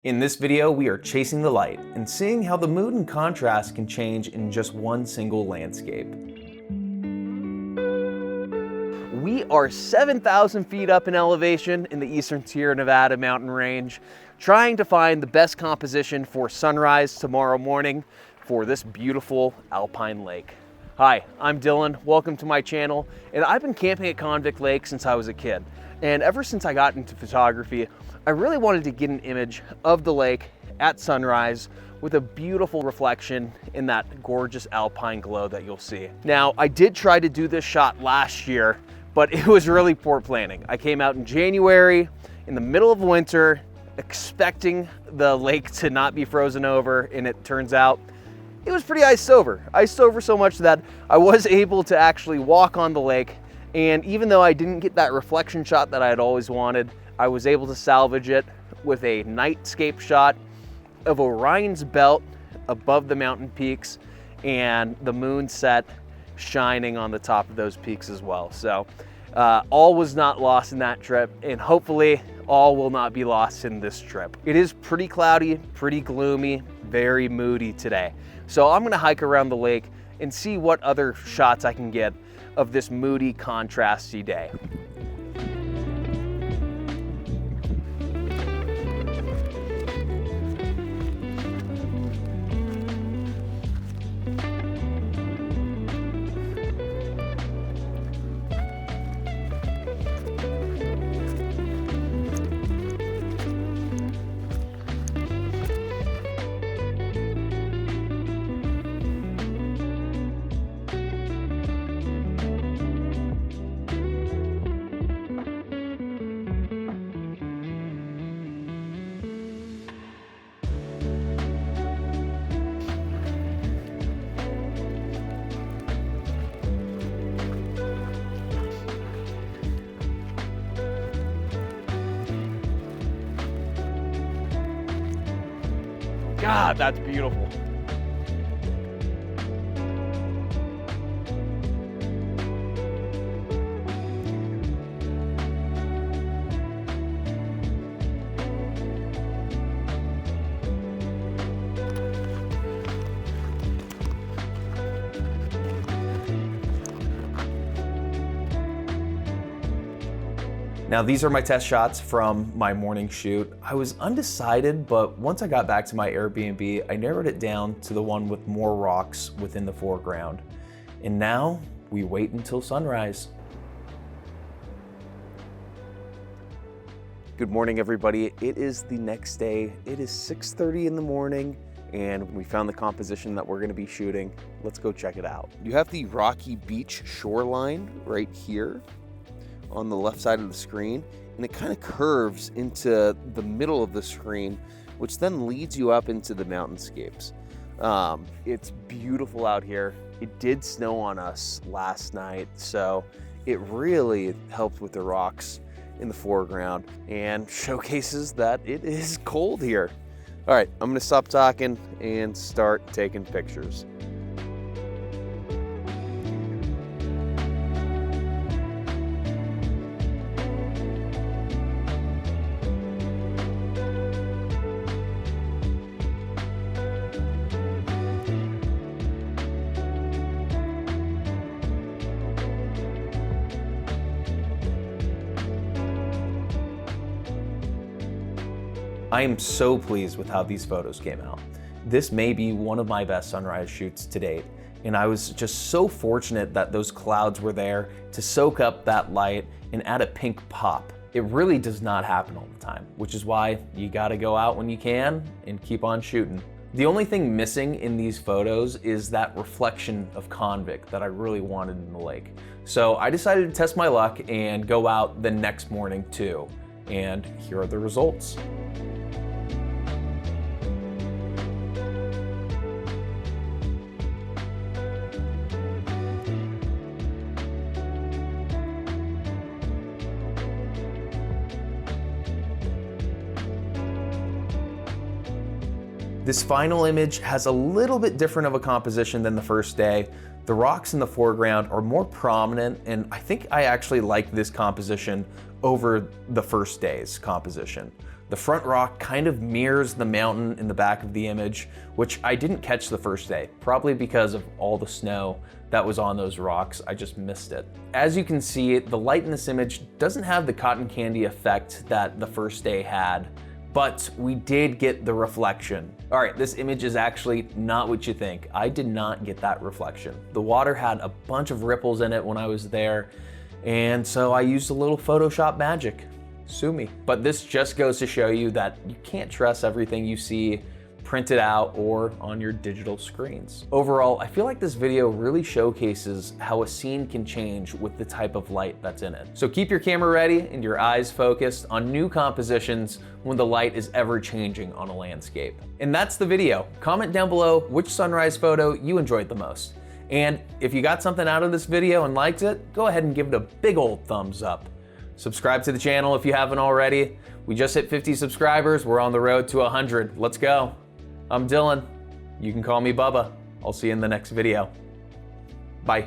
In this video, we are chasing the light and seeing how the mood and contrast can change in just one single landscape. We are 7,000 feet up in elevation in the eastern Sierra Nevada mountain range, trying to find the best composition for sunrise tomorrow morning for this beautiful alpine lake. Hi, I'm Dylan. Welcome to my channel. And I've been camping at Convict Lake since I was a kid. And ever since I got into photography, I really wanted to get an image of the lake at sunrise with a beautiful reflection in that gorgeous alpine glow that you'll see. Now, I did try to do this shot last year, but it was really poor planning. I came out in January, in the middle of winter, expecting the lake to not be frozen over, and it turns out it was pretty iced over. Iced over so much that I was able to actually walk on the lake, and even though I didn't get that reflection shot that I had always wanted, I was able to salvage it with a nightscape shot of Orion's belt above the mountain peaks and the moon set shining on the top of those peaks as well. So all was not lost in that trip, and hopefully all will not be lost in this trip. It is pretty cloudy, pretty gloomy, very moody today. So I'm gonna hike around the lake and see what other shots I can get of this moody, contrasty day. God, that's beautiful. Now, these are my test shots from my morning shoot. I was undecided, but once I got back to my Airbnb, I narrowed it down to the one with more rocks within the foreground. And now we wait until sunrise. Good morning, everybody. It is the next day. It is 6:30 in the morning, and we found the composition that we're gonna be shooting. Let's go check it out. You have the rocky beach shoreline right here on the left side of the screen, and it kind of curves into the middle of the screen, which then leads you up into the mountainscapes. It's beautiful out here. It did snow on us last night, so it really helped with the rocks in the foreground and showcases that it is cold here. All right, I'm gonna stop talking and start taking pictures. I am so pleased with how these photos came out. This may be one of my best sunrise shoots to date, and I was just so fortunate that those clouds were there to soak up that light and add a pink pop. It really does not happen all the time, which is why you gotta go out when you can and keep on shooting. The only thing missing in these photos is that reflection of Convict that I really wanted in the lake. So I decided to test my luck and go out the next morning too, and here are the results. This final image has a little bit different of a composition than the first day. The rocks in the foreground are more prominent, and I think I actually like this composition over the first day's composition. The front rock kind of mirrors the mountain in the back of the image, which I didn't catch the first day, probably because of all the snow that was on those rocks. I just missed it. As you can see, the light in this image doesn't have the cotton candy effect that the first day had, but we did get the reflection. All right, this image is actually not what you think. I did not get that reflection. The water had a bunch of ripples in it when I was there, and so I used a little Photoshop magic. Sue me. But this just goes to show you that you can't trust everything you see printed out or on your digital screens. Overall, I feel like this video really showcases how a scene can change with the type of light that's in it. So keep your camera ready and your eyes focused on new compositions when the light is ever changing on a landscape. And that's the video. Comment down below which sunrise photo you enjoyed the most. And if you got something out of this video and liked it, go ahead and give it a big old thumbs up. Subscribe to the channel if you haven't already. We just hit 50 subscribers. We're on the road to 100. Let's go. I'm Dylan. You can call me Bubba. I'll see you in the next video. Bye.